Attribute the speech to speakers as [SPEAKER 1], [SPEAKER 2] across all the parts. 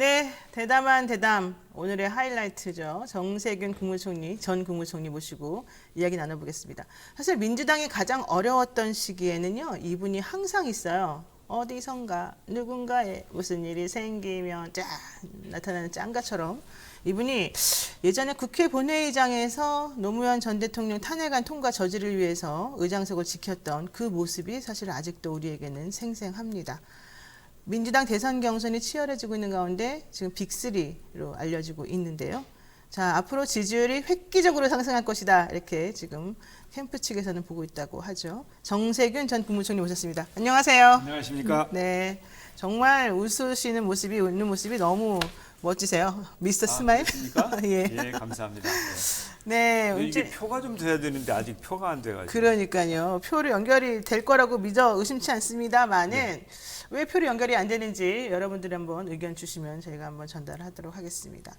[SPEAKER 1] 네, 대담한 대담. 오늘의 하이라이트죠. 정세균 국무총리, 전 국무총리 모시고 이야기 나눠보겠습니다. 사실 민주당이 가장 어려웠던 시기에는요, 이분이 항상 있어요. 어디선가 누군가에 무슨 일이 생기면 짠 나타나는 짱가처럼 이분이 예전에 국회 본회의장에서 노무현 전 대통령 탄핵안 통과 저지를 위해서 의장석을 지켰던 그 모습이 사실 아직도 우리에게는 생생합니다. 민주당 대선 경선이 치열해지고 있는 가운데 지금 빅3로 알려지고 있는데요. 자, 앞으로 지지율이 획기적으로 상승할 것이다. 이렇게 지금 캠프 측에서는 보고 있다고 하죠. 정세균 전 국무총리 모셨습니다. 안녕하세요.
[SPEAKER 2] 안녕하십니까?
[SPEAKER 1] 네, 정말 웃으시는 모습이, 웃는 모습이 너무 멋지세요. 미스터 스마일.
[SPEAKER 2] 그렇습니까?
[SPEAKER 1] 예.
[SPEAKER 2] 예, 감사합니다.
[SPEAKER 1] 네,
[SPEAKER 2] 이게 표가 좀 돼야 되는데 아직 표가 안 돼가지고.
[SPEAKER 1] 그러니까요. 표로 연결이 될 거라고 믿어 의심치 않습니다만은
[SPEAKER 2] 네.
[SPEAKER 1] 왜 표로 연결이 안 되는지 여러분들이 한번 의견 주시면 저희가 한번 전달하도록 하겠습니다.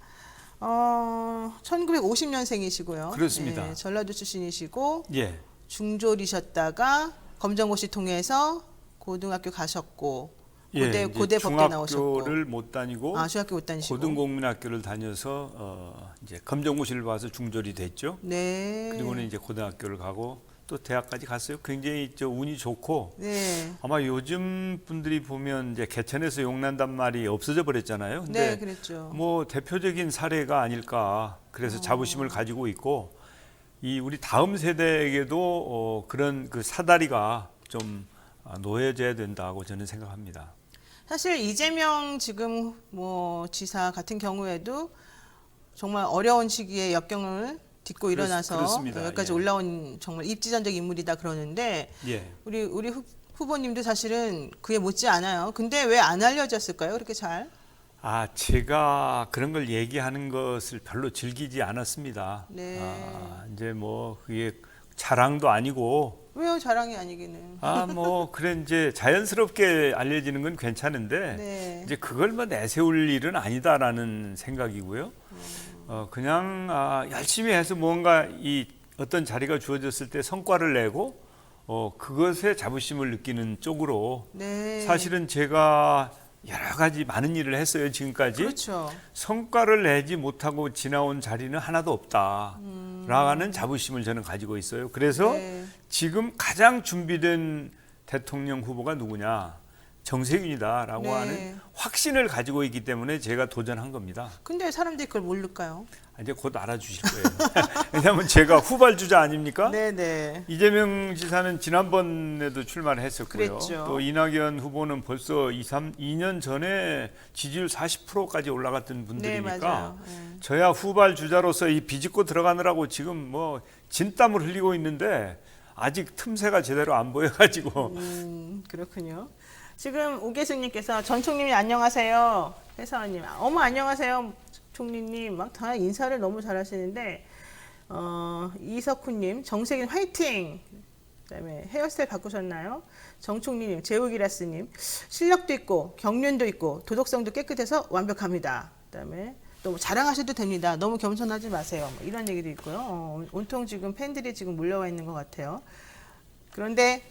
[SPEAKER 1] 1950년생이시고요.
[SPEAKER 2] 그렇습니다.
[SPEAKER 1] 네, 전라도 출신이시고
[SPEAKER 2] 예,
[SPEAKER 1] 중졸이셨다가 검정고시 통해서 고등학교 가셨고
[SPEAKER 2] 예,
[SPEAKER 1] 고대 법대 나오셨고
[SPEAKER 2] 중학교를 못 다니고
[SPEAKER 1] 중학교 못 다니시고
[SPEAKER 2] 고등공민학교를 다녀서 이제 검정고시를 봐서 중졸이 됐죠.
[SPEAKER 1] 네.
[SPEAKER 2] 그리고는 이제 고등학교를 가고 또 대학까지 갔어요. 굉장히 운이 좋고
[SPEAKER 1] 네.
[SPEAKER 2] 아마 요즘 분들이 보면 이제 개천에서 용난단 말이 없어져 버렸잖아요.
[SPEAKER 1] 네,
[SPEAKER 2] 근데
[SPEAKER 1] 그랬죠.
[SPEAKER 2] 뭐 대표적인 사례가 아닐까. 그래서 자부심을 가지고 있고 이 우리 다음 세대에게도 그런 그 사다리가 좀 놓여져야 된다고 저는 생각합니다.
[SPEAKER 1] 사실 이재명 지금 뭐 지사 같은 경우에도 정말 어려운 시기에 역경을 딛고 일어나서
[SPEAKER 2] 그렇습니다.
[SPEAKER 1] 여기까지
[SPEAKER 2] 예.
[SPEAKER 1] 올라온 정말 입지전적 인물이다 그러는데
[SPEAKER 2] 예.
[SPEAKER 1] 우리 후보님도 사실은 그에 못지 않아요. 근데 왜 안 알려졌을까요? 그렇게 잘?
[SPEAKER 2] 제가 그런 걸 얘기하는 것을 별로 즐기지 않았습니다.
[SPEAKER 1] 네.
[SPEAKER 2] 이제 뭐 그게 자랑도 아니고
[SPEAKER 1] 왜요? 자랑이 아니기는.
[SPEAKER 2] 뭐 그래 이제 자연스럽게 알려지는 건 괜찮은데
[SPEAKER 1] 네.
[SPEAKER 2] 이제 그걸 뭐 내세울 일은 아니다라는 생각이고요. 그냥 열심히 해서 뭔가 이 어떤 자리가 주어졌을 때 성과를 내고 그것에 자부심을 느끼는 쪽으로
[SPEAKER 1] 네.
[SPEAKER 2] 사실은 제가 여러 가지 많은 일을 했어요 지금까지.
[SPEAKER 1] 그렇죠.
[SPEAKER 2] 성과를 내지 못하고 지나온 자리는 하나도 없다라는 자부심을 저는 가지고 있어요. 그래서
[SPEAKER 1] 네.
[SPEAKER 2] 지금 가장 준비된 대통령 후보가 누구냐? 정세균이다라고
[SPEAKER 1] 네.
[SPEAKER 2] 하는 확신을 가지고 있기 때문에 제가 도전한 겁니다.
[SPEAKER 1] 근데 사람들이 그걸 모를까요?
[SPEAKER 2] 이제 곧 알아주실 거예요. 왜냐하면 제가 후발주자 아닙니까?
[SPEAKER 1] 네네.
[SPEAKER 2] 이재명 지사는 지난번에도 출마를 했었고요.
[SPEAKER 1] 그랬죠.
[SPEAKER 2] 또 이낙연 후보는 벌써 2년 전에 지지율 40%까지 올라갔던 분들이니까
[SPEAKER 1] 네, 맞아요. 네.
[SPEAKER 2] 저야 후발 주자로서 이 비집고 들어가느라고 지금 뭐 진땀을 흘리고 있는데 아직 틈새가 제대로 안 보여가지고
[SPEAKER 1] 그렇군요. 지금 오계승님께서 전 총리님 안녕하세요. 회사원님, 어머 안녕하세요. 총리님 막 다 인사를 너무 잘하시는데 이석훈님 정세균 화이팅. 그다음에 헤어스타일 바꾸셨나요? 정총리님 제우기라스님 실력도 있고 경륜도 있고 도덕성도 깨끗해서 완벽합니다. 그다음에 또 자랑하셔도 됩니다. 너무 겸손하지 마세요. 뭐 이런 얘기도 있고요. 온통 지금 팬들이 지금 몰려와 있는 것 같아요. 그런데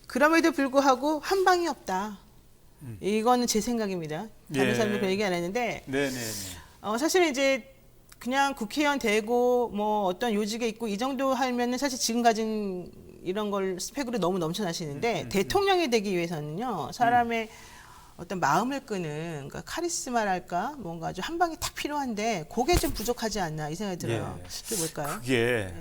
[SPEAKER 1] 그럼에도 불구하고 한 방이 없다. 이거는 제 생각입니다. 다른
[SPEAKER 2] 예.
[SPEAKER 1] 사람들 그런 얘기 안 했는데
[SPEAKER 2] 네네네.
[SPEAKER 1] 사실은 이제 그냥 국회의원 되고 뭐 어떤 요직에 있고 이 정도 하면은 사실 지금 가진 이런 걸 스펙으로 너무 넘쳐나시는데 대통령이 되기 위해서는요 사람의 어떤 마음을 끄는 그러니까 카리스마랄까 뭔가 아주 한 방이 딱 필요한데 그게 좀 부족하지 않나 이 생각이 들어요.
[SPEAKER 2] 예.
[SPEAKER 1] 그게 뭘까요?
[SPEAKER 2] 그게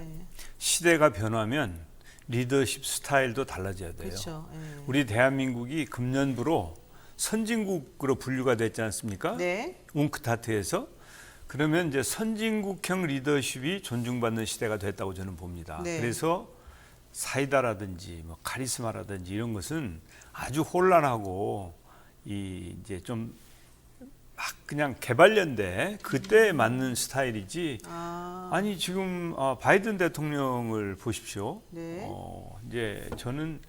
[SPEAKER 2] 시대가 변하면 리더십 스타일도 달라져야 돼요.
[SPEAKER 1] 그렇죠. 예.
[SPEAKER 2] 우리 대한민국이 금년부로 선진국으로 분류가 됐지 않습니까?
[SPEAKER 1] 네.
[SPEAKER 2] 웅크타트에서. 그러면 이제 선진국형 리더십이 존중받는 시대가 됐다고 저는 봅니다.
[SPEAKER 1] 네.
[SPEAKER 2] 그래서 사이다라든지 뭐 카리스마라든지 이런 것은 아주 혼란하고 이제 좀 막 그냥 개발연대 그때에 맞는 스타일이지. 아니 지금 바이든 대통령을 보십시오.
[SPEAKER 1] 네.
[SPEAKER 2] 이제 저는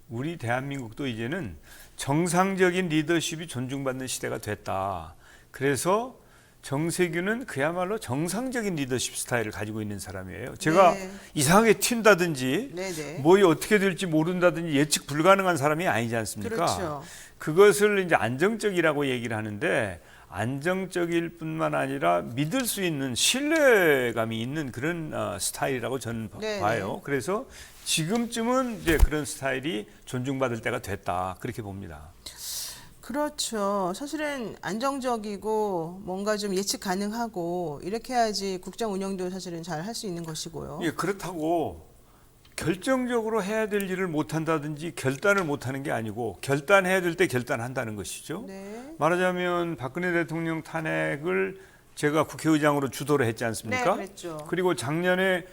[SPEAKER 2] 우리 대한민국도 이제는 정상적인 리더십이 존중받는 시대가 됐다. 그래서 정세균은 그야말로 정상적인 리더십 스타일을 가지고 있는 사람이에요. 제가
[SPEAKER 1] 네.
[SPEAKER 2] 이상하게 튄다든지
[SPEAKER 1] 네네.
[SPEAKER 2] 뭐 어떻게 될지 모른다든지 예측 불가능한 사람이 아니지 않습니까?
[SPEAKER 1] 그렇죠.
[SPEAKER 2] 그것을 이제 안정적이라고 얘기를 하는데 안정적일 뿐만 아니라 믿을 수 있는 신뢰감이 있는 그런 스타일이라고 저는
[SPEAKER 1] 네,
[SPEAKER 2] 봐요. 그래서 지금쯤은 이제 그런 스타일이 존중받을 때가 됐다 그렇게 봅니다.
[SPEAKER 1] 그렇죠. 사실은 안정적이고 뭔가 좀 예측 가능하고 이렇게 해야지 국정 운영도 사실은 잘 할 수 있는 것이고요.
[SPEAKER 2] 예, 그렇다고 결정적으로 해야 될 일을 못한다든지 결단을 못하는 게 아니고 결단해야 될 때 결단한다는 것이죠.
[SPEAKER 1] 네.
[SPEAKER 2] 말하자면 박근혜 대통령 탄핵을 제가 국회의장으로 주도를 했지 않습니까?
[SPEAKER 1] 네, 그랬죠.
[SPEAKER 2] 그리고 작년에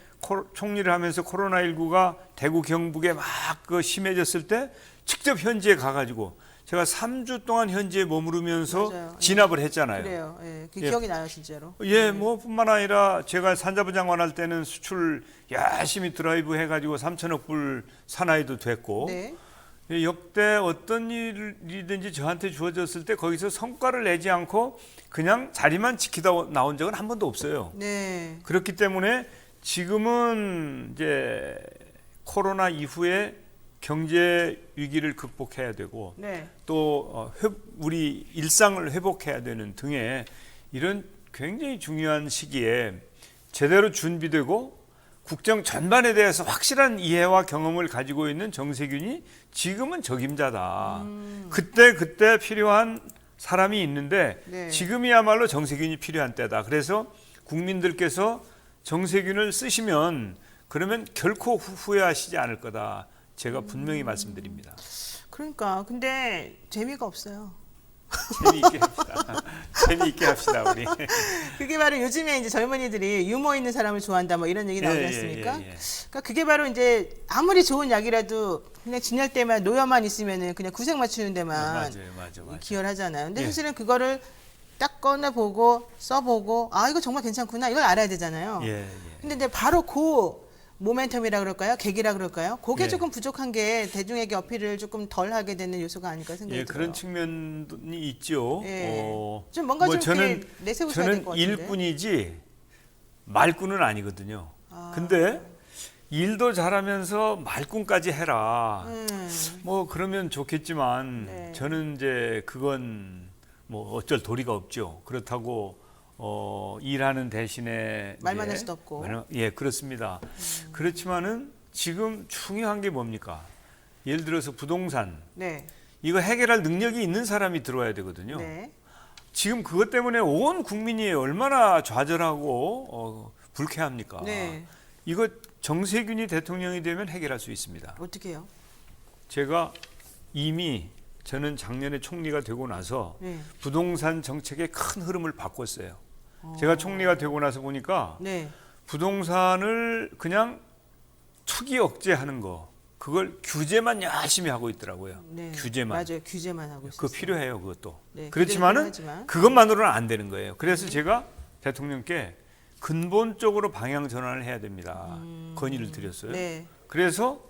[SPEAKER 2] 총리를 하면서 코로나19가 대구 경북에 막 그 심해졌을 때 직접 현지에 가가지고 제가 3주 동안 현지에 머무르면서
[SPEAKER 1] 맞아요.
[SPEAKER 2] 진압을 했잖아요.
[SPEAKER 1] 그래요. 예, 그
[SPEAKER 2] 예.
[SPEAKER 1] 기억이 나요, 진짜로.
[SPEAKER 2] 예, 뭐 뿐만 아니라 제가 산자부 장관 할 때는 수출 열심히 드라이브 해가지고 3천억 불 사나이도 됐고
[SPEAKER 1] 네.
[SPEAKER 2] 예, 역대 어떤 일이든지 저한테 주어졌을 때 거기서 성과를 내지 않고 그냥 자리만 지키다 나온 적은 한 번도 없어요.
[SPEAKER 1] 네.
[SPEAKER 2] 그렇기 때문에 지금은 이제 코로나 이후에 경제 위기를 극복해야 되고
[SPEAKER 1] 네.
[SPEAKER 2] 또 우리 일상을 회복해야 되는 등의 이런 굉장히 중요한 시기에 제대로 준비되고 국정 전반에 대해서 확실한 이해와 경험을 가지고 있는 정세균이 지금은 적임자다. 그때 필요한 사람이 있는데
[SPEAKER 1] 네.
[SPEAKER 2] 지금이야말로 정세균이 필요한 때다. 그래서 국민들께서 정세균을 쓰시면 그러면 결코 후회하시지 않을 거다. 제가 분명히 말씀드립니다.
[SPEAKER 1] 그러니까 근데 재미가 없어요.
[SPEAKER 2] 재미있게 합시다. 재미있게 합시다 우리.
[SPEAKER 1] 그게 바로 요즘에 이제 젊은이들이 유머 있는 사람을 좋아한다 뭐 이런 얘기 나오지 않습니까?
[SPEAKER 2] 예.
[SPEAKER 1] 그러니까 그게 바로 이제 아무리 좋은 약이라도 그냥 진열 때만 노여만 있으면은 그냥 구색 맞추는 데만
[SPEAKER 2] 맞아요.
[SPEAKER 1] 기여를 하잖아요. 근데
[SPEAKER 2] 예.
[SPEAKER 1] 사실은 그거를 딱 꺼내보고 써보고 아 이거 정말 괜찮구나 이걸 알아야 되잖아요.
[SPEAKER 2] 예.
[SPEAKER 1] 근데 이제 바로 그 모멘텀이라 그럴까요? 계기라 그럴까요? 그게
[SPEAKER 2] 예.
[SPEAKER 1] 조금 부족한 게 대중에게 어필을 조금 덜 하게 되는 요소가 아닐까 생각이
[SPEAKER 2] 예,
[SPEAKER 1] 들어요.
[SPEAKER 2] 그런 측면이 있죠.
[SPEAKER 1] 예. 좀 뭔가 좀 이렇게 내세우셔야 될 것 같은데.
[SPEAKER 2] 일꾼이지 말꾼은 아니거든요.
[SPEAKER 1] 아.
[SPEAKER 2] 근데 일도 잘하면서 말꾼까지 해라. 뭐 그러면 좋겠지만
[SPEAKER 1] 네.
[SPEAKER 2] 저는 이제 그건 뭐 어쩔 도리가 없죠. 그렇다고 일하는 대신에
[SPEAKER 1] 말만
[SPEAKER 2] 이제
[SPEAKER 1] 할 수도 없고.
[SPEAKER 2] 예, 그렇습니다. 그렇지만은 지금 중요한 게 뭡니까? 예를 들어서 부동산
[SPEAKER 1] 네.
[SPEAKER 2] 이거 해결할 능력이 있는 사람이 들어와야 되거든요.
[SPEAKER 1] 네.
[SPEAKER 2] 지금 그것 때문에 온 국민이 얼마나 좌절하고 불쾌합니까?
[SPEAKER 1] 네.
[SPEAKER 2] 이거 정세균이 대통령이 되면 해결할 수 있습니다.
[SPEAKER 1] 어떻게 해요?
[SPEAKER 2] 제가 이미 저는 작년에 총리가 되고 나서
[SPEAKER 1] 네.
[SPEAKER 2] 부동산 정책의 큰 흐름을 바꿨어요. 제가 총리가 되고 나서 보니까
[SPEAKER 1] 네.
[SPEAKER 2] 부동산을 그냥 투기 억제하는 거 그걸 규제만 열심히 하고 있더라고요.
[SPEAKER 1] 네.
[SPEAKER 2] 규제만.
[SPEAKER 1] 맞아요. 규제만 하고 있어요.
[SPEAKER 2] 그거 필요해요, 그것도.
[SPEAKER 1] 네,
[SPEAKER 2] 그렇지만은
[SPEAKER 1] 규제는 필요하지만.
[SPEAKER 2] 그것만으로는 안 되는 거예요. 그래서 제가 대통령께 근본적으로 방향 전환을 해야 됩니다. 건의를 드렸어요.
[SPEAKER 1] 네.
[SPEAKER 2] 그래서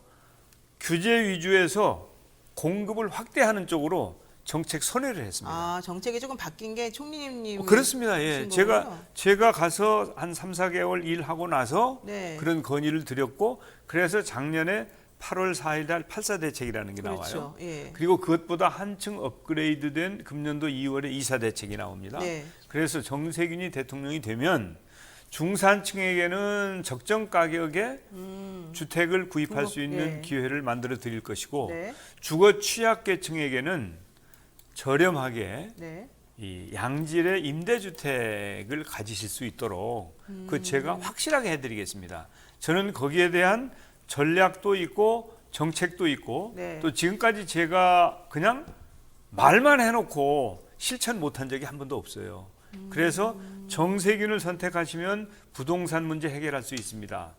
[SPEAKER 2] 규제 위주에서 공급을 확대하는 쪽으로 정책 선회를 했습니다.
[SPEAKER 1] 아, 정책이 조금 바뀐 게 총리님
[SPEAKER 2] 그렇습니다. 예. 제가 가서 한 3, 4개월 일하고 나서
[SPEAKER 1] 네.
[SPEAKER 2] 그런 건의를 드렸고 그래서 작년에 8월 4일 날 8사 대책이라는 게 나와요.
[SPEAKER 1] 그렇죠. 예.
[SPEAKER 2] 그리고 그것보다 한층 업그레이드된 금년도 2월에 2사 대책이 나옵니다.
[SPEAKER 1] 네.
[SPEAKER 2] 그래서 정세균이 대통령이 되면 중산층에게는 적정 가격에 주택을 구입할 수 있는
[SPEAKER 1] 예.
[SPEAKER 2] 기회를 만들어 드릴 것이고
[SPEAKER 1] 네.
[SPEAKER 2] 주거 취약계층에게는 저렴하게
[SPEAKER 1] 네.
[SPEAKER 2] 이 양질의 임대주택을 가지실 수 있도록 그 제가 확실하게 해드리겠습니다. 저는 거기에 대한 전략도 있고 정책도 있고
[SPEAKER 1] 네.
[SPEAKER 2] 또 지금까지 제가 그냥 말만 해놓고 실천 못한 적이 한 번도 없어요. 그래서 정세균을 선택하시면 부동산 문제 해결할 수 있습니다.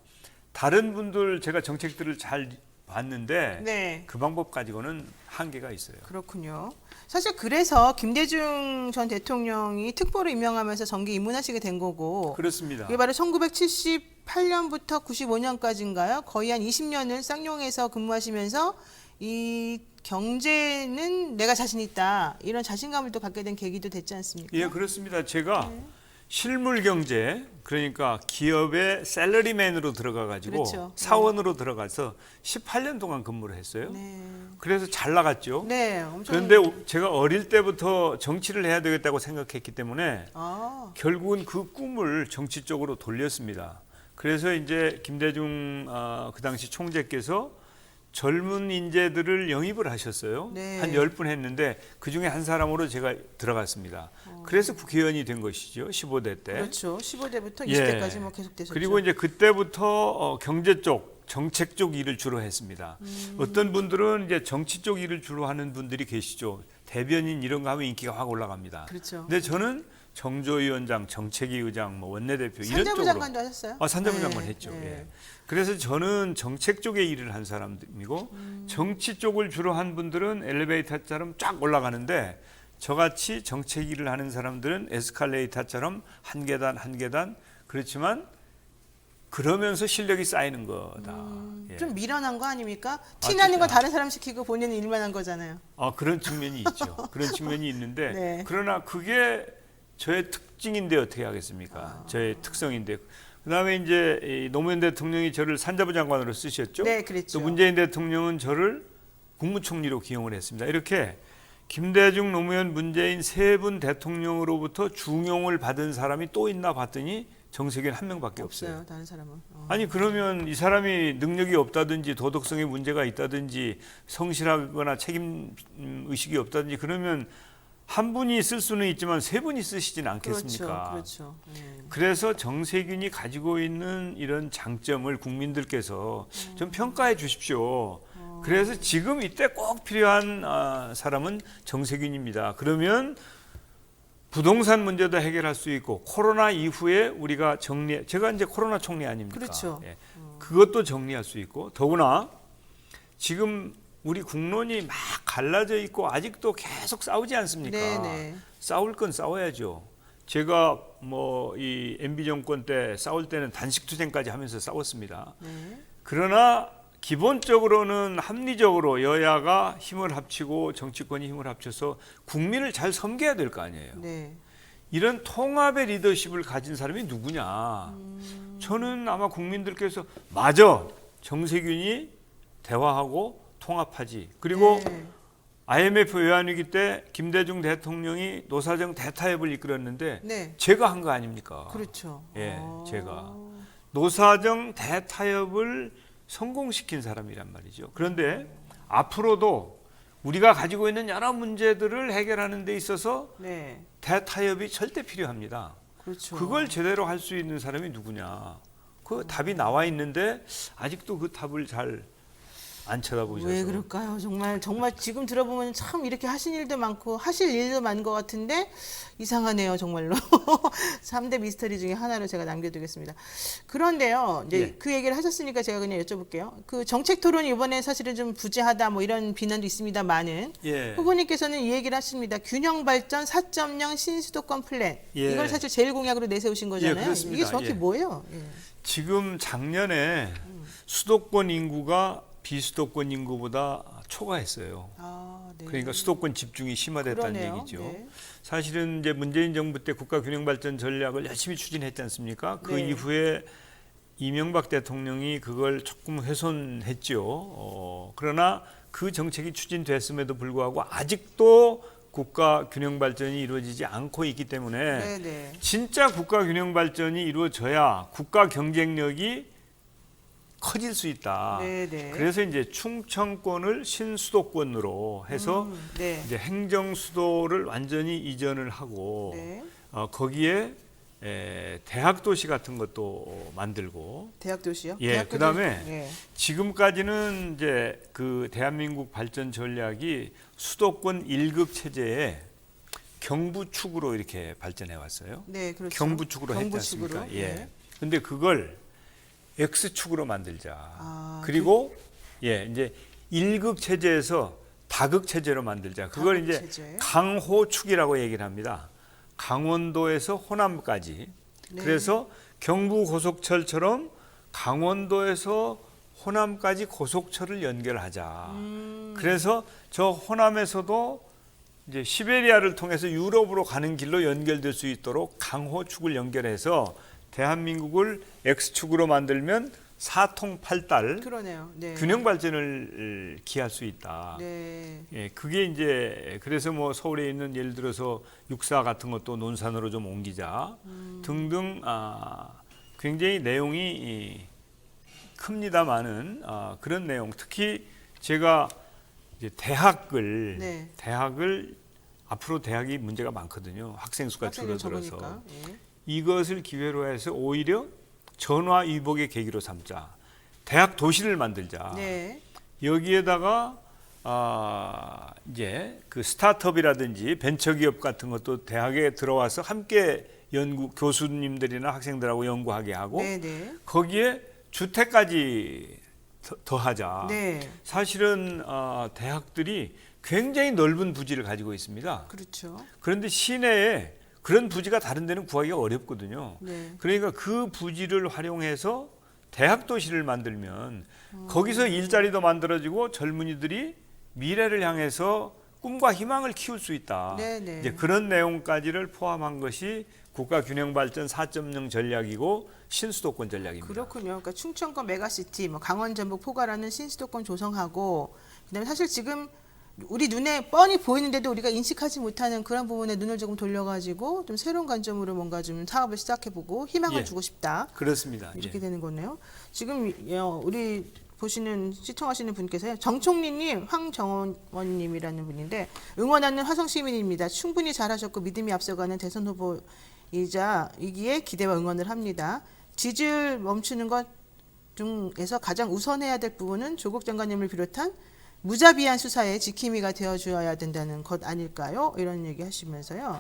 [SPEAKER 2] 다른 분들 제가 정책들을 잘 봤는데
[SPEAKER 1] 네.
[SPEAKER 2] 그 방법 가지고는 한계가 있어요.
[SPEAKER 1] 그렇군요. 사실 그래서 김대중 전 대통령이 특보로 임명하면서 정기 입문하시게 된 거고
[SPEAKER 2] 그렇습니다.
[SPEAKER 1] 그게 바로 1978년부터 95년까지인가요? 거의 한 20년을 쌍용에서 근무하시면서 이 경제는 내가 자신 있다 이런 자신감을 또 갖게 된 계기도 됐지 않습니까?
[SPEAKER 2] 예, 그렇습니다. 제가 실물 경제, 그러니까 기업의 샐러리맨으로 들어가 가지고
[SPEAKER 1] 그렇죠.
[SPEAKER 2] 사원으로 들어가서 18년 동안 근무를 했어요.
[SPEAKER 1] 네.
[SPEAKER 2] 그래서 잘 나갔죠.
[SPEAKER 1] 네, 엄청.
[SPEAKER 2] 그런데 제가 어릴 때부터 정치를 해야 되겠다고 생각했기 때문에
[SPEAKER 1] 아,
[SPEAKER 2] 결국은 그 꿈을 정치 쪽으로 돌렸습니다. 그래서 이제 김대중 그 당시 총재께서 젊은 인재들을 영입을 하셨어요.
[SPEAKER 1] 네.
[SPEAKER 2] 한 10분 했는데 그중에 한 사람으로 제가 들어갔습니다. 그래서 국회의원이 된 것이죠. 15대 때.
[SPEAKER 1] 그렇죠. 15대부터
[SPEAKER 2] 예.
[SPEAKER 1] 20대까지 뭐 계속 되셨죠.
[SPEAKER 2] 그리고 이제 그때부터 경제 쪽, 정책 쪽 일을 주로 했습니다. 어떤 분들은 이제 정치 쪽 일을 주로 하는 분들이 계시죠. 대변인 이런 거 하면 인기가 확 올라갑니다.
[SPEAKER 1] 그렇죠.
[SPEAKER 2] 근데 저는 정조위원장, 정책위 의장, 뭐 원내대표 이런
[SPEAKER 1] 산자부
[SPEAKER 2] 쪽으로
[SPEAKER 1] 장관도 하셨어요?
[SPEAKER 2] 산자부
[SPEAKER 1] 네,
[SPEAKER 2] 장관 했죠.
[SPEAKER 1] 네.
[SPEAKER 2] 예. 그래서 저는 정책 쪽에 일을 한 사람이고 정치 쪽을 주로 한 분들은 엘리베이터처럼 쫙 올라가는데 저같이 정책 일을 하는 사람들은 에스컬레이터처럼 한 계단 한 계단 그렇지만 그러면서 실력이 쌓이는 거다. 예.
[SPEAKER 1] 좀 미련한 거 아닙니까? 티나는 거
[SPEAKER 2] 진짜.
[SPEAKER 1] 다른 사람 시키고 본인은 일만 한 거잖아요.
[SPEAKER 2] 그런 측면이 있죠. 그런 측면이 있는데
[SPEAKER 1] 네.
[SPEAKER 2] 그러나 그게 저의 특징인데 어떻게 하겠습니까? 저의 특성인데. 그다음에 이제 이 노무현 대통령이 저를 산자부 장관으로 쓰셨죠.
[SPEAKER 1] 네, 그랬죠.
[SPEAKER 2] 또 문재인 대통령은 저를 국무총리로 기용을 했습니다. 이렇게 김대중, 노무현, 문재인 세 분 대통령으로부터 중용을 받은 사람이 또 있나 봤더니 정세균 한 명밖에 없어요.
[SPEAKER 1] 다른 사람은.
[SPEAKER 2] 아니 그러면 이 사람이 능력이 없다든지 도덕성에 문제가 있다든지 성실하거나 책임 의식이 없다든지 그러면 한 분이 쓸 수는 있지만 세 분이 쓰시진 않겠습니까?
[SPEAKER 1] 그렇죠.
[SPEAKER 2] 그래서 정세균이 가지고 있는 이런 장점을 국민들께서 좀 평가해 주십시오. 그래서 지금 이때 꼭 필요한 사람은 정세균입니다. 그러면 부동산 문제도 해결할 수 있고 코로나 이후에 우리가 제가 이제 코로나 총리 아닙니까?
[SPEAKER 1] 그렇죠.
[SPEAKER 2] 예. 그것도 정리할 수 있고 더구나 지금 우리 국론이 막 갈라져 있고 아직도 계속 싸우지 않습니까?
[SPEAKER 1] 네네.
[SPEAKER 2] 싸울 건 싸워야죠. 제가 뭐 이 MB 정권 때 싸울 때는 단식투쟁까지 하면서 싸웠습니다.
[SPEAKER 1] 네.
[SPEAKER 2] 그러나 기본적으로는 합리적으로 여야가 힘을 합치고 정치권이 힘을 합쳐서 국민을 잘 섬겨야 될 거 아니에요.
[SPEAKER 1] 네.
[SPEAKER 2] 이런 통합의 리더십을 가진 사람이 누구냐. 저는 아마 국민들께서 맞아. 정세균이 대화하고 통합하지. 그리고
[SPEAKER 1] 네.
[SPEAKER 2] IMF 외환위기 때 김대중 대통령이 노사정 대타협을 이끌었는데
[SPEAKER 1] 네.
[SPEAKER 2] 제가 한 거 아닙니까?
[SPEAKER 1] 그렇죠.
[SPEAKER 2] 예, 제가 노사정 대타협을 성공시킨 사람이란 말이죠. 그런데 앞으로도 우리가 가지고 있는 여러 문제들을 해결하는 데 있어서
[SPEAKER 1] 네.
[SPEAKER 2] 대타협이 절대 필요합니다.
[SPEAKER 1] 그렇죠.
[SPEAKER 2] 그걸 제대로 할 수 있는 사람이 누구냐? 그 답이 나와 있는데 아직도 그 답을 잘 안 쳐다보셔서.
[SPEAKER 1] 왜 그럴까요? 정말 지금 들어보면 참 이렇게 하신 일도 많고 하실 일도 많은 것 같은데 이상하네요, 정말로. 3대 미스터리 중에 하나로 제가 남겨두겠습니다. 그런데요, 이제
[SPEAKER 2] 예.
[SPEAKER 1] 그 얘기를 하셨으니까 제가 그냥 여쭤볼게요. 그 정책 토론이 이번에 사실은 좀 부재하다 뭐 이런 비난도 있습니다만은
[SPEAKER 2] 예.
[SPEAKER 1] 후보님께서는 이 얘기를 하십니다. 균형 발전 4.0 신수도권 플랜.
[SPEAKER 2] 예.
[SPEAKER 1] 이걸 사실 제일 공약으로 내세우신 거잖아요.
[SPEAKER 2] 그렇습니다.
[SPEAKER 1] 이게 정확히
[SPEAKER 2] 예.
[SPEAKER 1] 뭐예요? 예.
[SPEAKER 2] 지금 작년에 수도권 인구가 비수도권 인구보다 초과했어요.
[SPEAKER 1] 네.
[SPEAKER 2] 그러니까 수도권 집중이 심화됐다는
[SPEAKER 1] 그러네요.
[SPEAKER 2] 얘기죠.
[SPEAKER 1] 네.
[SPEAKER 2] 사실은 이제 문재인 정부 때 국가균형발전 전략을 열심히 추진했지 않습니까? 그
[SPEAKER 1] 네.
[SPEAKER 2] 이후에 이명박 대통령이 그걸 조금 훼손했죠. 그러나 그 정책이 추진됐음에도 불구하고 아직도 국가균형발전이 이루어지지 않고 있기 때문에
[SPEAKER 1] 네네.
[SPEAKER 2] 진짜 국가균형발전이 이루어져야 국가 경쟁력이 커질 수 있다.
[SPEAKER 1] 네네.
[SPEAKER 2] 그래서 이제 충청권을 신수도권으로 해서
[SPEAKER 1] 네.
[SPEAKER 2] 이제 행정 수도를 완전히 이전을 하고
[SPEAKER 1] 네.
[SPEAKER 2] 거기에 대학 도시 같은 것도 만들고
[SPEAKER 1] 대학 도시요?
[SPEAKER 2] 예,
[SPEAKER 1] 대학
[SPEAKER 2] 그다음에
[SPEAKER 1] 도시- 예.
[SPEAKER 2] 지금까지는 이제 그 대한민국 발전 전략이 수도권 1급 체제에 경부축으로 이렇게 발전해 왔어요.
[SPEAKER 1] 네, 그렇죠.
[SPEAKER 2] 경부축으로 했지
[SPEAKER 1] 경부축으로.
[SPEAKER 2] 않습니까? 예.
[SPEAKER 1] 네.
[SPEAKER 2] 근데 그걸 X축으로 만들자.
[SPEAKER 1] 아,
[SPEAKER 2] 그리고 이제 1급 체제에서 다극 체제로 만들자. 그걸
[SPEAKER 1] 다극
[SPEAKER 2] 이제
[SPEAKER 1] 체제.
[SPEAKER 2] 강호축이라고 얘기를 합니다. 강원도에서 호남까지.
[SPEAKER 1] 네.
[SPEAKER 2] 그래서 경부 고속철처럼 강원도에서 호남까지 고속철을 연결하자. 그래서 저 호남에서도 이제 시베리아를 통해서 유럽으로 가는 길로 연결될 수 있도록 강호축을 연결해서 대한민국을 X축으로 만들면 사통팔달
[SPEAKER 1] 그러네요. 네.
[SPEAKER 2] 균형 발전을 기할 수 있다.
[SPEAKER 1] 네.
[SPEAKER 2] 예, 그게 이제 그래서 뭐 서울에 있는 예를 들어서 육사 같은 것도 논산으로 좀 옮기자 등등 굉장히 내용이 큽니다만은 그런 내용 특히 제가 이제
[SPEAKER 1] 네.
[SPEAKER 2] 대학을 앞으로 대학이 문제가 많거든요. 학생 수가
[SPEAKER 1] 학생들
[SPEAKER 2] 줄어들어서
[SPEAKER 1] 적으니까. 예.
[SPEAKER 2] 이것을 기회로 해서 오히려 전화위복의 계기로 삼자. 대학 도시를 만들자.
[SPEAKER 1] 네.
[SPEAKER 2] 여기에다가 이제 그 스타트업이라든지 벤처기업 같은 것도 대학에 들어와서 함께 교수님들이나 학생들하고 연구하게 하고
[SPEAKER 1] 네, 네.
[SPEAKER 2] 거기에 주택까지 더하자.
[SPEAKER 1] 네.
[SPEAKER 2] 사실은 대학들이 굉장히 넓은 부지를 가지고 있습니다.
[SPEAKER 1] 그렇죠.
[SPEAKER 2] 그런데 시내에 그런 부지가 다른 데는 구하기가 어렵거든요.
[SPEAKER 1] 네.
[SPEAKER 2] 그러니까 그 부지를 활용해서 대학 도시를 만들면 거기서 일자리도 만들어지고 젊은이들이 미래를 향해서 꿈과 희망을 키울 수 있다.
[SPEAKER 1] 네, 네.
[SPEAKER 2] 이제 그런 내용까지를 포함한 것이 국가균형발전 4.0 전략이고 신수도권 전략입니다.
[SPEAKER 1] 그렇군요. 그러니까 충청권 메가시티, 뭐 강원 전북 포괄하는 신수도권 조성하고 그다음에 사실 지금 우리 눈에 뻔히 보이는데도 우리가 인식하지 못하는 그런 부분에 눈을 조금 돌려가지고 좀 새로운 관점으로 뭔가 좀 사업을 시작해보고 희망을
[SPEAKER 2] 예.
[SPEAKER 1] 주고 싶다.
[SPEAKER 2] 그렇습니다.
[SPEAKER 1] 이렇게
[SPEAKER 2] 예.
[SPEAKER 1] 되는 거네요. 지금 우리 보시는 시청하시는 분께서요. 정총리님, 황정원님이라는 분인데 응원하는 화성시민입니다. 충분히 잘하셨고 믿음이 앞서가는 대선 후보이기에 기대와 응원을 합니다. 지지율 멈추는 것 중에서 가장 우선해야 될 부분은 조국 장관님을 비롯한 무자비한 수사에 지킴이가 되어줘야 된다는 것 아닐까요? 이런 얘기 하시면서요.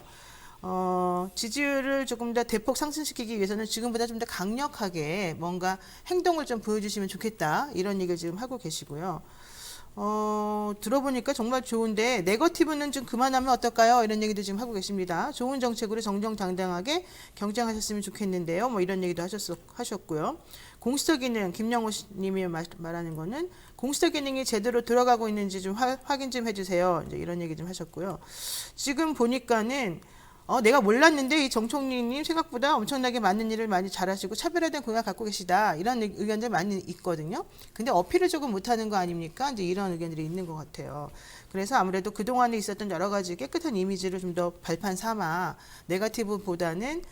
[SPEAKER 1] 지지율을 조금 더 대폭 상승시키기 위해서는 지금보다 좀 더 강력하게 뭔가 행동을 좀 보여주시면 좋겠다. 이런 얘기를 지금 하고 계시고요. 들어보니까 정말 좋은데 네거티브는 좀 그만하면 어떨까요? 이런 얘기도 지금 하고 계십니다. 좋은 정책으로 정정당당하게 경쟁하셨으면 좋겠는데요. 뭐 이런 얘기도 하셨고요. 공수처 기능, 김영호 님이 말하는 거는 공수처 기능이 제대로 들어가고 있는지 좀 확인 좀 해주세요. 이제 이런 얘기 좀 하셨고요. 지금 보니까는 내가 몰랐는데 이 정총리님 생각보다 엄청나게 많은 일을 많이 잘하시고 차별화된 공약 갖고 계시다. 이런 의견들 많이 있거든요. 근데 어필을 조금 못하는 거 아닙니까? 이제 이런 의견들이 있는 것 같아요. 그래서 아무래도 그동안에 있었던 여러 가지 깨끗한 이미지를 좀 더 발판 삼아 네거티브보다는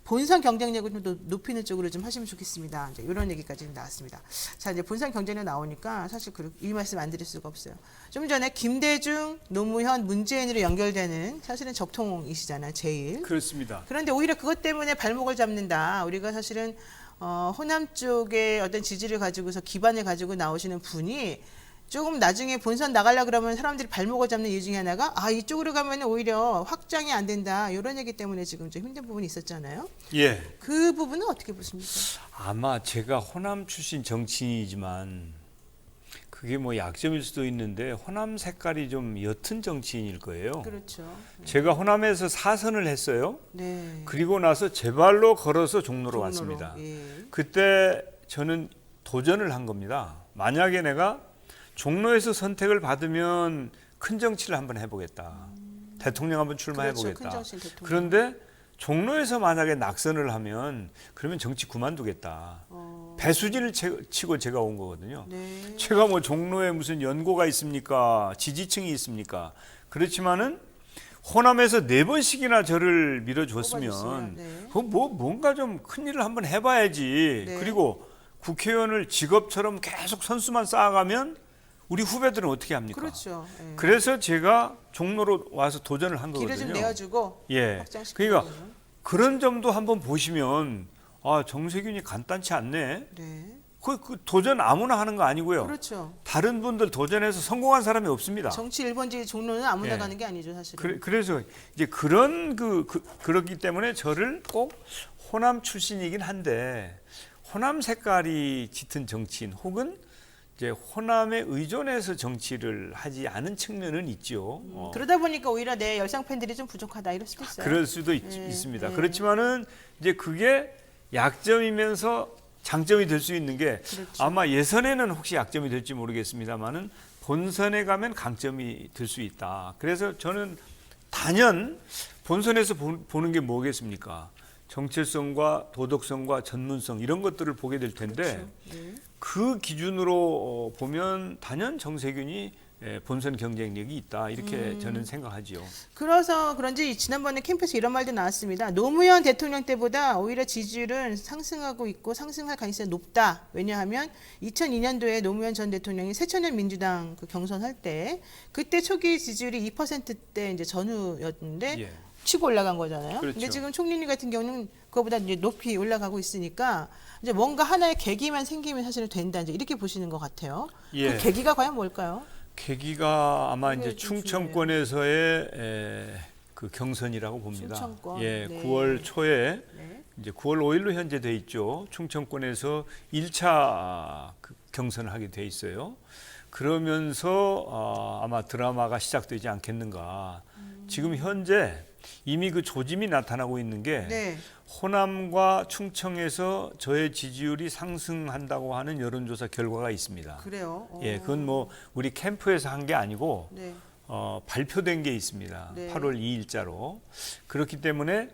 [SPEAKER 1] 본선 경쟁력을 좀 더 높이는 쪽으로 좀 하시면 좋겠습니다. 이제 이런 얘기까지 나왔습니다. 자, 이제 본선 경쟁력 나오니까 사실 이 말씀 안 드릴 수가 없어요. 좀 전에 김대중, 노무현, 문재인으로 연결되는 사실은 적통이시잖아요, 제일.
[SPEAKER 2] 그렇습니다.
[SPEAKER 1] 그런데 오히려 그것 때문에 발목을 잡는다. 우리가 사실은 호남 쪽의 어떤 지지를 가지고서 기반을 가지고 나오시는 분이 조금 나중에 본선 나가려 그러면 사람들이 발목을 잡는 이유 중에 하나가 이쪽으로 가면 오히려 확장이 안 된다. 이런 얘기 때문에 지금 좀 힘든 부분이 있었잖아요.
[SPEAKER 2] 예.
[SPEAKER 1] 그 부분은 어떻게 보십니까?
[SPEAKER 2] 아마 제가 호남 출신 정치인이지만 그게 뭐 약점일 수도 있는데 호남 색깔이 좀 옅은 정치인일 거예요.
[SPEAKER 1] 그렇죠.
[SPEAKER 2] 제가 호남에서 4선을 했어요.
[SPEAKER 1] 네.
[SPEAKER 2] 그리고 나서 제 발로 걸어서 종로로 왔습니다.
[SPEAKER 1] 예.
[SPEAKER 2] 그때 저는 도전을 한 겁니다. 만약에 내가 종로에서 선택을 받으면 큰 정치를 한번 해보겠다. 대통령 한번 출마해보겠다.
[SPEAKER 1] 그렇죠. 큰 정치인 대통령.
[SPEAKER 2] 그런데 종로에서 만약에 낙선을 하면 그러면 정치 그만두겠다. 배수진을 치고 제가 온 거거든요.
[SPEAKER 1] 네.
[SPEAKER 2] 제가 뭐 종로에 무슨 연고가 있습니까? 지지층이 있습니까? 그렇지만은 호남에서 4번씩이나 저를 밀어줬으면
[SPEAKER 1] 뽑아줬어요. 네.
[SPEAKER 2] 뭔가 좀 큰 일을 한번 해봐야지.
[SPEAKER 1] 네.
[SPEAKER 2] 그리고 국회의원을 직업처럼 계속 선수만 쌓아가면 우리 후배들은 어떻게 합니까?
[SPEAKER 1] 그렇죠. 예.
[SPEAKER 2] 그래서 제가 종로로 와서 도전을 한 거거든요.
[SPEAKER 1] 길을 좀 내어주고
[SPEAKER 2] 예.
[SPEAKER 1] 확장시키는
[SPEAKER 2] 그러니까
[SPEAKER 1] 거군요.
[SPEAKER 2] 그런 점도 한번 보시면 정세균이 간단치 않네.
[SPEAKER 1] 네.
[SPEAKER 2] 그 도전 아무나 하는 거 아니고요.
[SPEAKER 1] 그렇죠.
[SPEAKER 2] 다른 분들 도전해서 성공한 사람이 없습니다.
[SPEAKER 1] 정치 1번지 종로는 아무나
[SPEAKER 2] 예.
[SPEAKER 1] 가는 게 아니죠, 사실은.
[SPEAKER 2] 그래서 이제 그런 그렇기 때문에 저를 꼭 호남 출신이긴 한데 호남 색깔이 짙은 정치인 혹은 이제 호남에 의존해서 정치를 하지 않은 측면은 있죠.
[SPEAKER 1] 그러다 보니까 오히려 내 열상 팬들이 좀 부족하다 이럴 수도 있어요.
[SPEAKER 2] 그럴 수도
[SPEAKER 1] 예,
[SPEAKER 2] 있습니다.
[SPEAKER 1] 예.
[SPEAKER 2] 그렇지만은 이제 그게 약점이면서 장점이 될 수 있는 게
[SPEAKER 1] 그렇죠.
[SPEAKER 2] 아마 예선에는 혹시 약점이 될지 모르겠습니다만은 본선에 가면 강점이 될 수 있다. 그래서 저는 단연 본선에서 보는 게 뭐겠습니까? 정체성과 도덕성과 전문성 이런 것들을 보게 될 텐데
[SPEAKER 1] 그렇죠. 네.
[SPEAKER 2] 그 기준으로 보면 단연 정세균이 본선 경쟁력이 있다 이렇게 저는 생각하지요.
[SPEAKER 1] 그래서 그런지 지난번에 캠프에서 이런 말도 나왔습니다. 노무현 대통령 때보다 오히려 지지율은 상승하고 있고 상승할 가능성이 높다. 왜냐하면 2002년도에 노무현 전 대통령이 새천년 민주당 그 경선할 때 그때 초기 지지율이 2%대 이제 전후였는데
[SPEAKER 2] 예.
[SPEAKER 1] 치고 올라간 거잖아요.
[SPEAKER 2] 그렇죠.
[SPEAKER 1] 근데 지금 총리님 같은 경우는 그거보다 이제 높이 올라가고 있으니까 이제 뭔가 하나의 계기만 생기면 사실은 된다. 이제 이렇게 보시는 것 같아요.
[SPEAKER 2] 예.
[SPEAKER 1] 그 계기가 과연 뭘까요?
[SPEAKER 2] 계기가 아마
[SPEAKER 1] 그게
[SPEAKER 2] 이제
[SPEAKER 1] 좀
[SPEAKER 2] 충청권에서의 그 경선이라고 봅니다.
[SPEAKER 1] 충청권.
[SPEAKER 2] 예,
[SPEAKER 1] 네.
[SPEAKER 2] 9월 초에
[SPEAKER 1] 네.
[SPEAKER 2] 이제 9월 5일로 현재 돼 있죠. 충청권에서 1차 경선을 하게 돼 있어요. 그러면서 아마 드라마가 시작되지 않겠는가. 지금 현재 이미 그 조짐이 나타나고 있는 게
[SPEAKER 1] 네.
[SPEAKER 2] 호남과 충청에서 저의 지지율이 상승한다고 하는 여론조사 결과가 있습니다.
[SPEAKER 1] 그래요.
[SPEAKER 2] 예, 그건 뭐 우리 캠프에서 한 게 아니고
[SPEAKER 1] 네.
[SPEAKER 2] 발표된 게 있습니다.
[SPEAKER 1] 네.
[SPEAKER 2] 8월 2일자로. 그렇기 때문에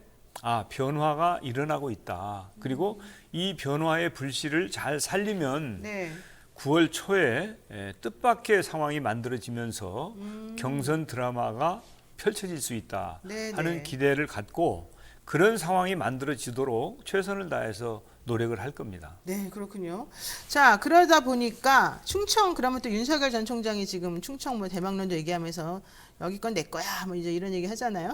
[SPEAKER 2] 변화가 일어나고 있다. 그리고 이 변화의 불씨를 잘 살리면
[SPEAKER 1] 네.
[SPEAKER 2] 9월 초에 뜻밖의 상황이 만들어지면서 경선 드라마가 펼쳐질 수 있다
[SPEAKER 1] 네,
[SPEAKER 2] 하는
[SPEAKER 1] 네.
[SPEAKER 2] 기대를 갖고 그런 상황이 만들어지도록 최선을 다해서 노력을 할 겁니다.
[SPEAKER 1] 네, 그렇군요. 자, 그러다 보니까 충청 그러면 또 윤석열 전 총장이 지금 충청 뭐 대망론도 얘기하면서 여기 건 내 거야 뭐 이제 이런 얘기 하잖아요.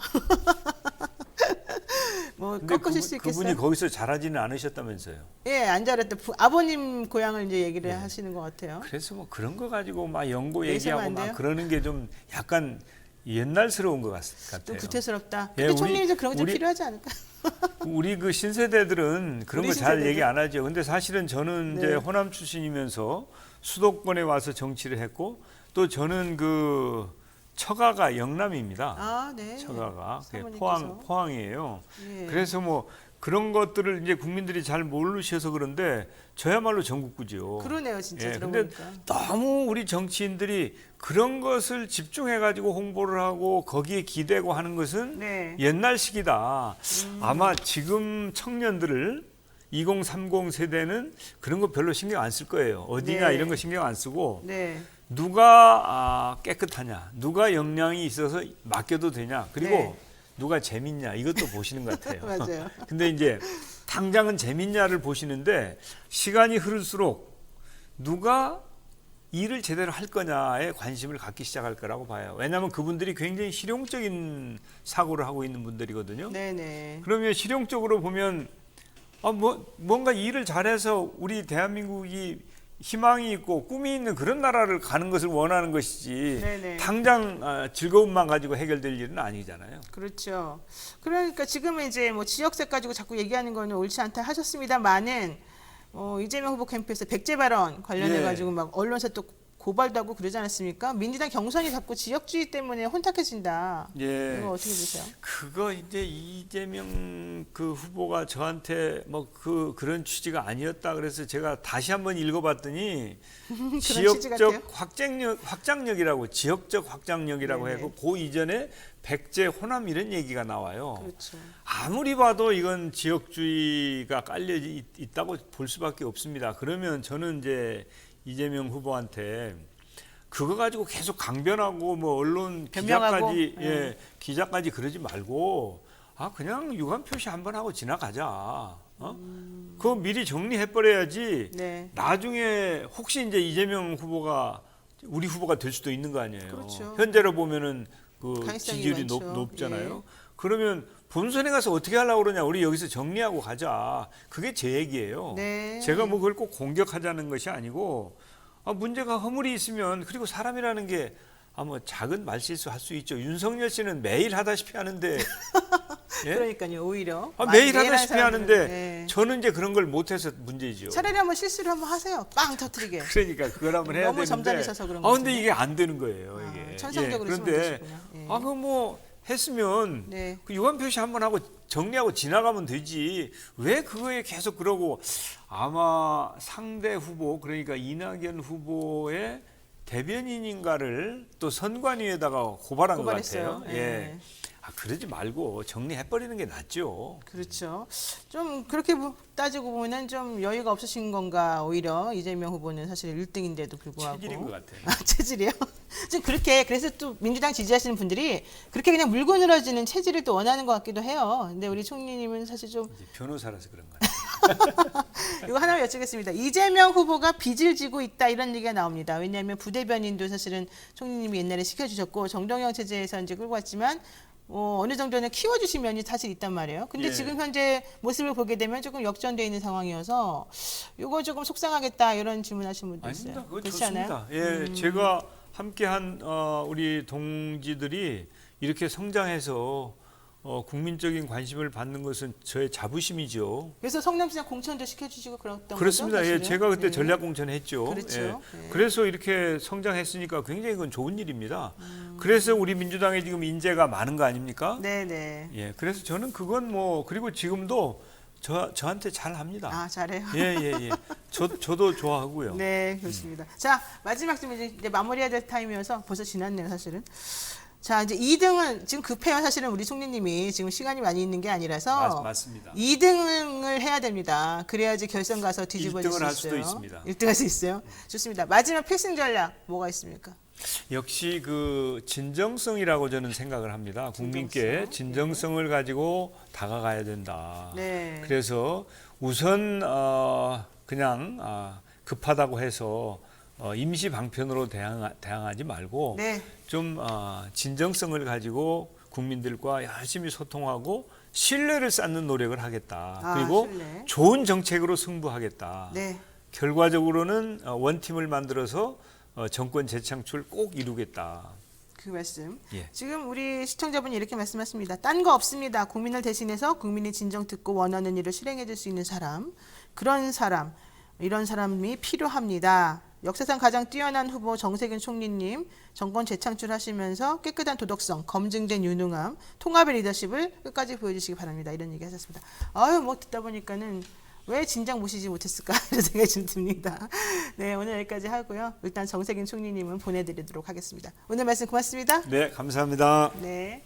[SPEAKER 1] 뭐
[SPEAKER 2] 근데
[SPEAKER 1] 꺾으실 수 있겠어요?
[SPEAKER 2] 그분이 거기서 잘하지는 않으셨다면서요.
[SPEAKER 1] 예, 안 잘했다. 아버님 고향을 이제 얘기를 하시는 것 같아요.
[SPEAKER 2] 그래서 뭐 그런 거 가지고 막 연고
[SPEAKER 1] 내세면
[SPEAKER 2] 얘기하고
[SPEAKER 1] 안
[SPEAKER 2] 막
[SPEAKER 1] 돼요?
[SPEAKER 2] 그러는 게 좀 약간 옛날스러운 것
[SPEAKER 1] 좀
[SPEAKER 2] 같아요.
[SPEAKER 1] 구태스럽다.
[SPEAKER 2] 예,
[SPEAKER 1] 근데 총리님도 그런 거 좀
[SPEAKER 2] 우리-
[SPEAKER 1] 필요하지 않을까?
[SPEAKER 2] 우리 그 신세대들은 그런
[SPEAKER 1] 우리
[SPEAKER 2] 거 잘
[SPEAKER 1] 신세대들?
[SPEAKER 2] 얘기 안 하죠. 근데 사실은 저는
[SPEAKER 1] 네.
[SPEAKER 2] 이제 호남 출신이면서 수도권에 와서 정치를 했고 또 저는 그 처가가 영남입니다.
[SPEAKER 1] 아, 네.
[SPEAKER 2] 처가가 그게
[SPEAKER 1] 사모님께서.
[SPEAKER 2] 포항이에요.
[SPEAKER 1] 예.
[SPEAKER 2] 그래서 뭐 그런 것들을 이제 국민들이 잘 모르셔서 그런데 저야말로 전국구죠.
[SPEAKER 1] 그러네요, 진짜
[SPEAKER 2] 예, 근데
[SPEAKER 1] 들어보니까.
[SPEAKER 2] 너무 우리 정치인들이 그런 것을 집중해 가지고 홍보를 하고 거기에 기대고 하는 것은
[SPEAKER 1] 네.
[SPEAKER 2] 옛날식이다. 아마 지금 청년들을 2030 세대는 그런 거 별로 신경 안 쓸 거예요. 어디냐
[SPEAKER 1] 네.
[SPEAKER 2] 이런 거 신경 안 쓰고
[SPEAKER 1] 네.
[SPEAKER 2] 누가 깨끗하냐, 누가 역량이 있어서 맡겨도 되냐, 그리고
[SPEAKER 1] 네.
[SPEAKER 2] 누가 재밌냐 이것도 보시는 것 같아요.
[SPEAKER 1] 맞아요.
[SPEAKER 2] 근데 이제 당장은 재밌냐를 보시는데 시간이 흐를수록 누가 일을 제대로 할 거냐에 관심을 갖기 시작할 거라고 봐요. 왜냐하면 그분들이 굉장히 실용적인 사고를 하고 있는 분들이거든요.
[SPEAKER 1] 네, 네.
[SPEAKER 2] 그러면 실용적으로 보면 뭔가 일을 잘해서 우리 대한민국이 희망이 있고 꿈이 있는 그런 나라를 가는 것을 원하는 것이지
[SPEAKER 1] 네네.
[SPEAKER 2] 당장 즐거움만 가지고 해결될 일은 아니잖아요.
[SPEAKER 1] 그렇죠. 그러니까 지금은 이제 뭐 지역색 가지고 자꾸 얘기하는 거는 옳지 않다 하셨습니다만은 이재명 후보 캠프에서 백제 발언 관련해 가지고 막 언론사 또 고발도 하고 그러지 않았습니까? 민주당 경선이 자꾸 지역주의 때문에 혼탁해진다.
[SPEAKER 2] 예.
[SPEAKER 1] 이거 어떻게 보세요?
[SPEAKER 2] 그거 이제 이재명 그 후보가 저한테 뭐 그런 취지가 아니었다 그래서 제가 다시 한번 읽어봤더니
[SPEAKER 1] 취지 같아요?
[SPEAKER 2] 지역적 확장력이라고 지역적 확장력이라고
[SPEAKER 1] 네네.
[SPEAKER 2] 하고 그 이전에 백제 호남 이런 얘기가 나와요.
[SPEAKER 1] 그렇죠.
[SPEAKER 2] 아무리 봐도 이건 지역주의가 깔려 있다고 볼 수밖에 없습니다. 그러면 저는 이제 이재명 후보한테 그거 가지고 계속 강변하고 뭐 언론
[SPEAKER 1] 변명하고?
[SPEAKER 2] 기자까지
[SPEAKER 1] 네.
[SPEAKER 2] 기자까지 그러지 말고 그냥 유감 표시 한번 하고 지나가자. 그거 미리 정리해 버려야지.
[SPEAKER 1] 네.
[SPEAKER 2] 나중에 혹시 이제 이재명 후보가 우리 후보가 될 수도 있는 거 아니에요.
[SPEAKER 1] 그렇죠.
[SPEAKER 2] 현재로 보면은 그
[SPEAKER 1] 가능성이
[SPEAKER 2] 지지율이
[SPEAKER 1] 많죠.
[SPEAKER 2] 높잖아요.
[SPEAKER 1] 예.
[SPEAKER 2] 그러면 본선에 가서 어떻게 하려고 그러냐. 우리 여기서 정리하고 가자. 그게 제 얘기예요.
[SPEAKER 1] 네.
[SPEAKER 2] 제가 뭐 그걸 꼭 공격하자는 것이 아니고 문제가 허물이 있으면 그리고 사람이라는 게 뭐 작은 말실수 할 수 있죠. 윤석열 씨는 매일 하다시피 하는데 예?
[SPEAKER 1] 그러니까요. 오히려
[SPEAKER 2] 매일
[SPEAKER 1] 하는
[SPEAKER 2] 하다시피
[SPEAKER 1] 사람들은,
[SPEAKER 2] 하는데
[SPEAKER 1] 네.
[SPEAKER 2] 저는 이제 그런 걸 못해서 문제죠.
[SPEAKER 1] 차라리 한번 실수를 한번 하세요. 빵 터뜨리게.
[SPEAKER 2] 그러니까 그걸 한번 해야
[SPEAKER 1] 너무
[SPEAKER 2] 되는데
[SPEAKER 1] 점잖으셔서 그런 것
[SPEAKER 2] 근데
[SPEAKER 1] 같은데.
[SPEAKER 2] 이게 안 되는 거예요. 이게
[SPEAKER 1] 천성적으로 쓰면
[SPEAKER 2] 그런데
[SPEAKER 1] 되시구나. 예.
[SPEAKER 2] 그거 뭐 했으면
[SPEAKER 1] 네.
[SPEAKER 2] 그 유감 표시 한번 하고 정리하고 지나가면 되지. 왜 그거에 계속 그러고 아마 상대 후보 그러니까 이낙연 후보의 대변인인가를 또 선관위에다가 고발한 것
[SPEAKER 1] 고발했어요.
[SPEAKER 2] 같아요. 예. 그러지 말고 정리해버리는 게 낫죠.
[SPEAKER 1] 그렇죠. 좀 그렇게 따지고 보면 좀 여유가 없으신 건가 오히려 이재명 후보는 사실 1등인데도 불구하고
[SPEAKER 2] 체질인 것 같아요.
[SPEAKER 1] 체질이요? 좀 그렇게 그래서 또 민주당 지지하시는 분들이 그렇게 그냥 물고 늘어지는 체질을 또 원하는 것 같기도 해요. 근데 우리 총리님은 사실 좀
[SPEAKER 2] 이제 변호사라서 그런 것 같아요.
[SPEAKER 1] 이거 하나 여쭙겠습니다. 이재명 후보가 빚을 지고 있다 이런 얘기가 나옵니다. 왜냐하면 부대변인도 사실은 총리님이 옛날에 시켜주셨고 정동영 체제에서 이제 끌고 왔지만 어느 정도는 키워주신 면이 사실 있단 말이에요. 근데
[SPEAKER 2] 예.
[SPEAKER 1] 지금 현재 모습을 보게 되면 조금 역전돼 있는 상황이어서 이거 조금 속상하겠다 이런 질문하시는 분도 있어요.
[SPEAKER 2] 아닙니다. 그거
[SPEAKER 1] 그렇지
[SPEAKER 2] 좋습니다.
[SPEAKER 1] 않아요?
[SPEAKER 2] 예, 제가 함께한 우리 동지들이 이렇게 성장해서 국민적인 관심을 받는 것은 저의 자부심이죠.
[SPEAKER 1] 그래서 성남시장 공천도 시켜주시고 그랬던
[SPEAKER 2] 그렇습니다.
[SPEAKER 1] 거죠?
[SPEAKER 2] 예,
[SPEAKER 1] 사실은?
[SPEAKER 2] 제가 그때
[SPEAKER 1] 네.
[SPEAKER 2] 전략 공천했죠.
[SPEAKER 1] 그렇죠.
[SPEAKER 2] 예.
[SPEAKER 1] 네.
[SPEAKER 2] 그래서 이렇게 성장했으니까 굉장히 그건 좋은 일입니다. 그래서 우리 민주당에 지금 인재가 많은 거 아닙니까?
[SPEAKER 1] 네네.
[SPEAKER 2] 예, 그래서 저는 그건 그리고 지금도 저한테 잘 합니다.
[SPEAKER 1] 아 잘해요.
[SPEAKER 2] 예. 저도 좋아하고요.
[SPEAKER 1] 네, 그렇습니다. 자, 마지막 좀 이제 마무리해야 될 타임이어서 벌써 지났네요, 사실은. 자, 이제 2등은 지금 급해요. 사실은 우리 총리님이 지금 시간이 많이 있는 게 아니라서
[SPEAKER 2] 맞습니다.
[SPEAKER 1] 2등을 해야 됩니다. 그래야지 결선 가서 뒤집어질
[SPEAKER 2] 1등을
[SPEAKER 1] 수 있어요.
[SPEAKER 2] 할 수도 있습니다.
[SPEAKER 1] 1등 할 수 있어요. 좋습니다. 마지막 필승 전략 뭐가 있습니까?
[SPEAKER 2] 역시 그 진정성이라고 저는 생각을 합니다. 국민께
[SPEAKER 1] 진정성.
[SPEAKER 2] 진정성을 가지고 다가가야 된다.
[SPEAKER 1] 네.
[SPEAKER 2] 그래서 우선 그냥 급하다고 해서 임시 방편으로 대항하지 말고
[SPEAKER 1] 네.
[SPEAKER 2] 좀 진정성을 가지고 국민들과 열심히 소통하고 신뢰를 쌓는 노력을 하겠다. 그리고
[SPEAKER 1] 신뢰.
[SPEAKER 2] 좋은 정책으로 승부하겠다.
[SPEAKER 1] 네.
[SPEAKER 2] 결과적으로는 원팀을 만들어서 정권 재창출 꼭 이루겠다.
[SPEAKER 1] 그 말씀.
[SPEAKER 2] 예.
[SPEAKER 1] 지금 우리 시청자분이 이렇게 말씀하십니다. 딴 거 없습니다. 국민을 대신해서 국민이 진정 듣고 원하는 일을 실행해 줄 수 있는 사람. 그런 사람. 이런 사람이 필요합니다. 역사상 가장 뛰어난 후보 정세균 총리님 정권 재창출하시면서 깨끗한 도덕성, 검증된 유능함, 통합의 리더십을 끝까지 보여주시기 바랍니다. 이런 얘기 하셨습니다. 듣다 보니까는 왜 진작 모시지 못했을까 이런 생각이 좀 듭니다. 네, 오늘 여기까지 하고요. 일단 정세균 총리님은 보내드리도록 하겠습니다. 오늘 말씀 고맙습니다.
[SPEAKER 2] 네, 감사합니다.
[SPEAKER 1] 네.